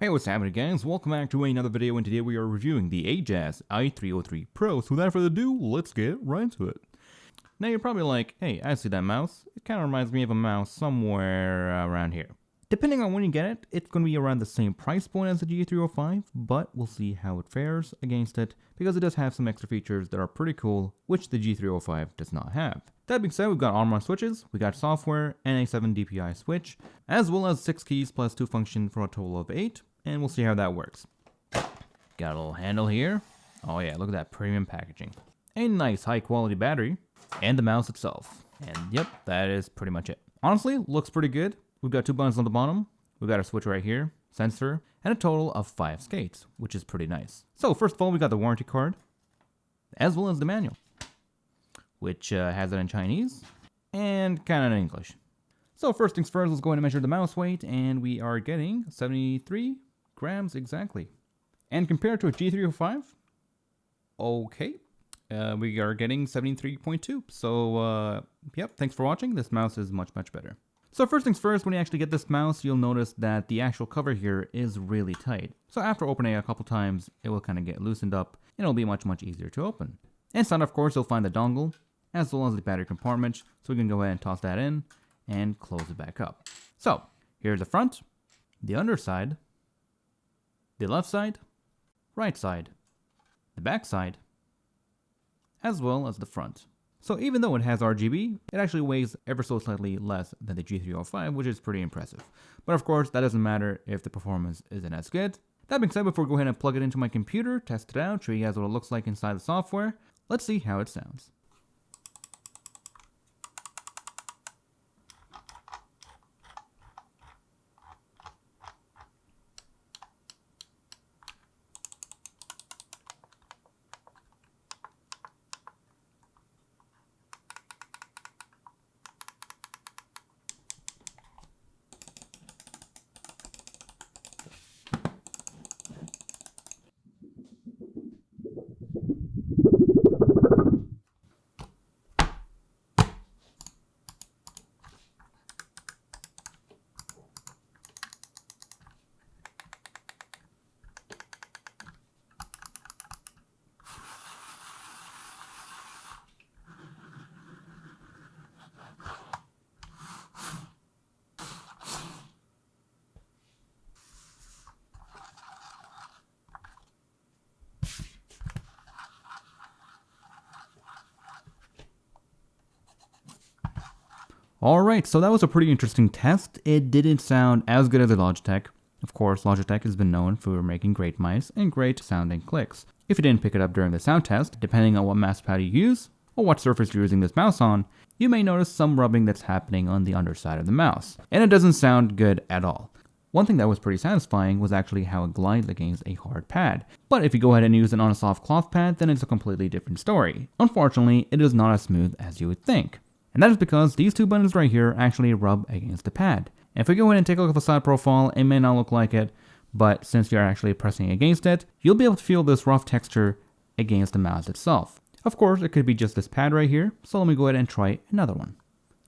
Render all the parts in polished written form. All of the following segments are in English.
Hey, what's happening, guys? Welcome back to another video, and today we are reviewing the AJAZZ i303 Pro. So without further ado, let's get right into it. Now you're probably like, hey, I see that mouse. It kind of reminds me of a mouse somewhere around here. Depending on when you get it, it's going to be around the same price point as the G305, but we'll see how it fares against it, because it does have some extra features that are pretty cool, which the G305 does not have. That being said, we've got on-ramp switches, we got software, and a 7 DPI switch, as well as 6 keys plus 2 functions for a total of 8. And we'll see how that works. Got a little handle here. Oh yeah, look at that premium packaging. A nice high quality battery. And the mouse itself. And yep, that is pretty much it. Honestly, looks pretty good. We've got 2 buttons on the bottom. We've got a switch right here, sensor, and a total of 5 skates, which is pretty nice. So first of all, we got the warranty card, as well as the manual, which has it in Chinese and kind of in English. So first things first, let's go ahead and measure the mouse weight, and we are getting 73 grams exactly. And compared to a G305, okay, we are getting 73.2. So, yep, thanks for watching. This mouse is much better. So first things first, when you actually get this mouse, you'll notice that the actual cover here is really tight. So after opening it a couple times, it will kind of get loosened up, and it'll be much easier to open. Inside, of course, you'll find the dongle, as well as the battery compartment, so we can go ahead and toss that in and close it back up. So here's the front, the underside, the left side, right side, the back side, as well as the front. So even though it has RGB, it actually weighs ever so slightly less than the G305, which is pretty impressive. But of course, that doesn't matter if the performance isn't as good. That being said, before we go ahead and plug it into my computer, test it out, show you guys what it looks like inside the software, let's see how it sounds. Alright, so that was a pretty interesting test. It didn't sound as good as the Logitech. Of course, Logitech has been known for making great mice and great sounding clicks. If you didn't pick it up during the sound test, depending on what mouse pad you use, or what surface you're using this mouse on, you may notice some rubbing that's happening on the underside of the mouse. And it doesn't sound good at all. One thing that was pretty satisfying was actually how it glides against a hard pad. But if you go ahead and use it on a soft cloth pad, then it's a completely different story. Unfortunately, it is not as smooth as you would think. And that is because these 2 buttons right here actually rub against the pad. And if we go ahead and take a look at the side profile, it may not look like it, but since you're actually pressing against it, you'll be able to feel this rough texture against the mouse itself. Of course, it could be just this pad right here, so let me go ahead and try another one.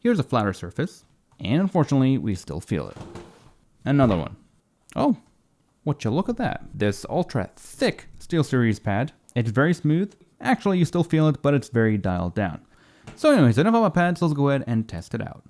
Here's a flatter surface, and unfortunately, we still feel it. Another one. Oh, would you look at that? This ultra thick SteelSeries pad. It's very smooth. Actually, you still feel it, but it's very dialed down. So anyways, enough about pads, let's go ahead and test it out.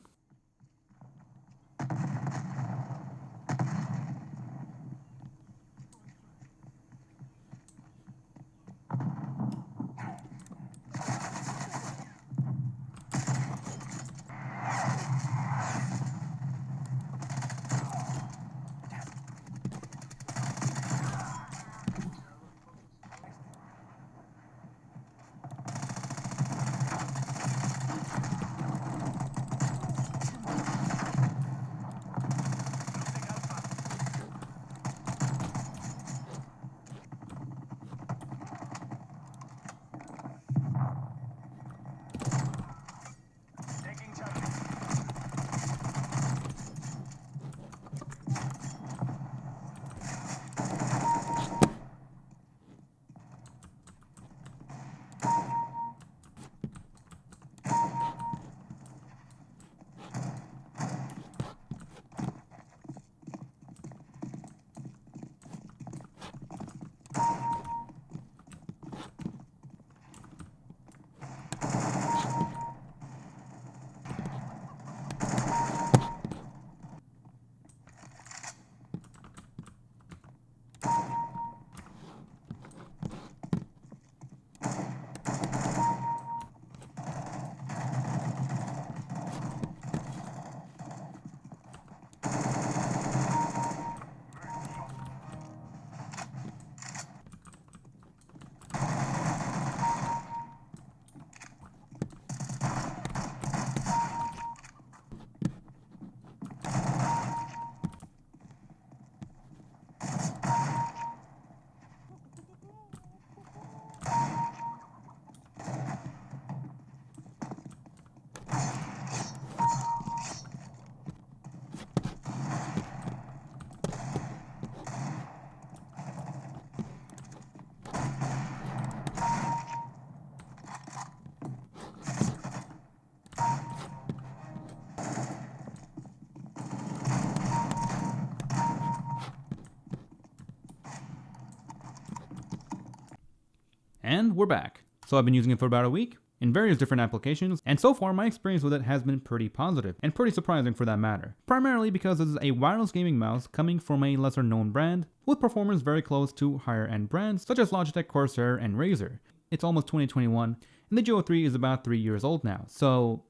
And we're back. So I've been using it for about a week in various different applications, and so far my experience with it has been pretty positive, and pretty surprising for that matter. Primarily because this is a wireless gaming mouse coming from a lesser known brand, with performance very close to higher end brands such as Logitech Corsair and Razer. It's almost 2021, and the G303 is about 3 years old now, so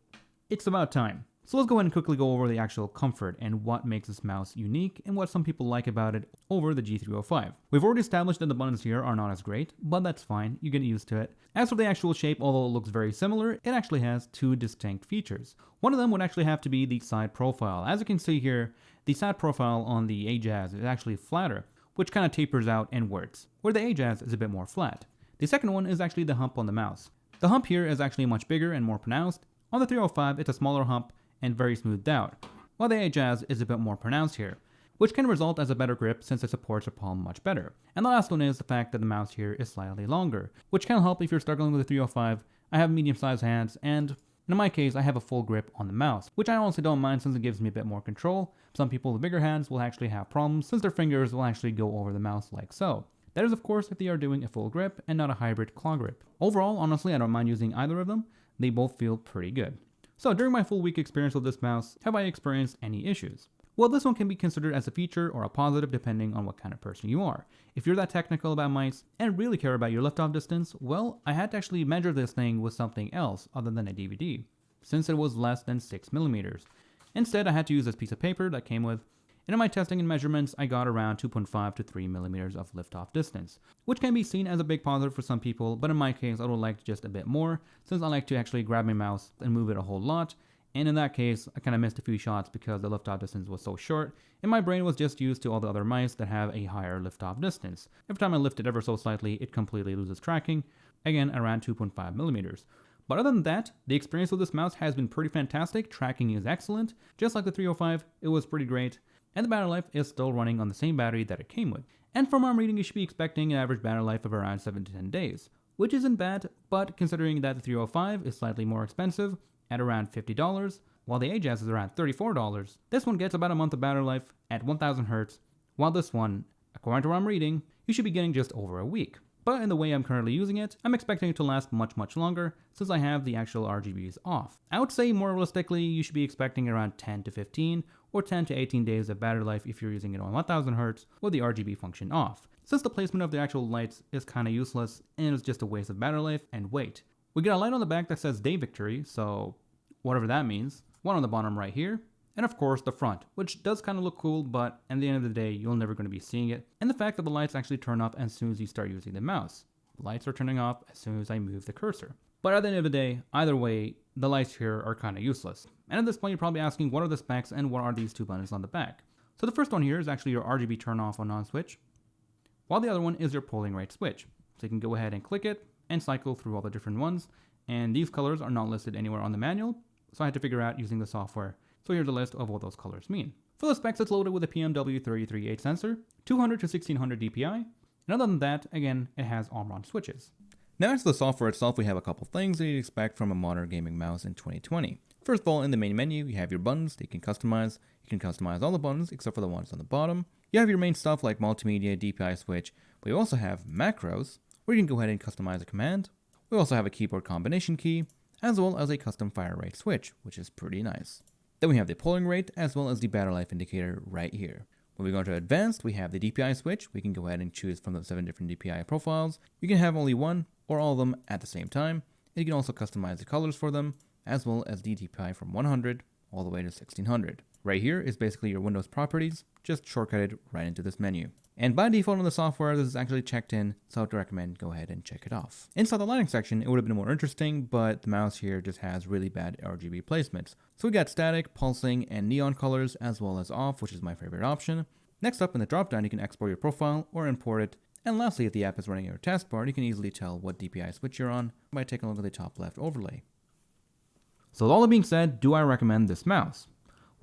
it's about time. So let's go ahead and quickly go over the actual comfort and what makes this mouse unique and what some people like about it over the G305. We've already established that the buttons here are not as great, but that's fine, you get used to it. As for the actual shape, although it looks very similar, it actually has two distinct features. One of them would actually have to be the side profile. As you can see here, the side profile on the AJAZZ is actually flatter, which kind of tapers out inwards, where the AJAZZ is a bit more flat. The second one is actually the hump on the mouse. The hump here is actually much bigger and more pronounced. On the 305, it's a smaller hump and very smoothed out, while the AJAZZ is a bit more pronounced here, which can result as a better grip since it supports your palm much better. And the last one is the fact that the mouse here is slightly longer, which can help if you're struggling with the 305. I have medium-sized hands, and in my case, I have a full grip on the mouse, which I honestly don't mind since it gives me a bit more control. Some people with bigger hands will actually have problems since their fingers will actually go over the mouse like so. That is of course if they are doing a full grip and not a hybrid claw grip. Overall, honestly, I don't mind using either of them. They both feel pretty good. So during my full week experience with this mouse, have I experienced any issues? Well, this one can be considered as a feature or a positive depending on what kind of person you are. If you're that technical about mice and really care about your lift-off distance, well, I had to actually measure this thing with something else other than a DVD, since it was less than 6mm. Instead, I had to use this piece of paper that came with, and in my testing and measurements, I got around 2.5 to 3mm of lift-off distance, which can be seen as a big positive for some people, but in my case, I would like just a bit more, since I like to actually grab my mouse and move it a whole lot, and in that case, I kind of missed a few shots because the lift-off distance was so short, and my brain was just used to all the other mice that have a higher lift-off distance. Every time I lift it ever so slightly, it completely loses tracking, again around 2.5mm. But other than that, the experience with this mouse has been pretty fantastic. Tracking is excellent. Just like the 305, it was pretty great. And the battery life is still running on the same battery that it came with. And from what I'm reading, you should be expecting an average battery life of around 7 to 10 days, which isn't bad, but considering that the 305 is slightly more expensive at around $50, while the AJAZZ is around $34, this one gets about a month of battery life at 1000 Hz, while this one, according to what I'm reading, you should be getting just over a week. But in the way I'm currently using it, I'm expecting it to last much longer since I have the actual RGBs off. I would say more realistically, you should be expecting around 10 to 15 or 10 to 18 days of battery life if you're using it on 1000 Hz with the RGB function off, since the placement of the actual lights is kinda useless and it's just a waste of battery life and weight. We get a light on the back that says Day Victory, so whatever that means, one on the bottom right here, and of course the front, which does kind of look cool, but at the end of the day, you're never going to be seeing it. And the fact that the lights actually turn off as soon as you start using the mouse. The lights are turning off as soon as I move the cursor. But at the end of the day, either way, the lights here are kind of useless. And at this point, you're probably asking, what are the specs and what are these two buttons on the back? So the first one here is actually your RGB turn off or on switch, while the other one is your polling rate switch. So you can go ahead and click it and cycle through all the different ones. And these colors are not listed anywhere on the manual, so I had to figure out using the software. So here's a list of what those colors mean. For the specs, it's loaded with a PMW338 sensor, 200 to 1600 DPI, and other than that, again, it has Omron switches. Now as to the software itself, we have a couple things that you'd expect from a modern gaming mouse in 2020. First of all, in the main menu, you have your buttons that you can customize. You can customize all the buttons except for the ones on the bottom. You have your main stuff like multimedia, DPI switch, but you also have macros, where you can go ahead and customize a command. We also have a keyboard combination key, as well as a custom fire rate switch, which is pretty nice. Then we have the polling rate as well as the battery life indicator right here. When we go into advanced, we have the DPI switch. We can go ahead and choose from the 7 different DPI profiles. You can have only one or all of them at the same time. And you can also customize the colors for them, as well as the DPI from 100 all the way to 1600. Right here is basically your Windows properties, just shortcutted right into this menu. And by default in the software, this is actually checked in, so I would recommend go ahead and check it off. Inside the lighting section, it would have been more interesting, but the mouse here just has really bad RGB placements. So we got static, pulsing, and neon colors, as well as off, which is my favorite option. Next up in the dropdown, you can export your profile or import it. And lastly, if the app is running your taskbar, you can easily tell what DPI switch you're on by taking a look at the top left overlay. So with all that being said, do I recommend this mouse?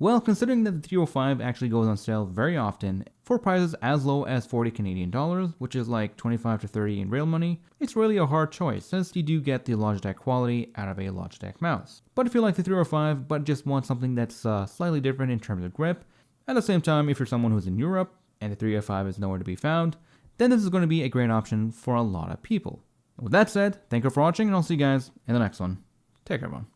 Well, considering that the 305 actually goes on sale very often for prices as low as 40 Canadian dollars, which is like 25 to 30 in real money, it's really a hard choice since you do get the Logitech quality out of a Logitech mouse. But if you like the 305 but just want something that's slightly different in terms of grip, at the same time if you're someone who's in Europe and the 305 is nowhere to be found, then this is going to be a great option for a lot of people. With that said, thank you for watching, and I'll see you guys in the next one. Take care, everyone.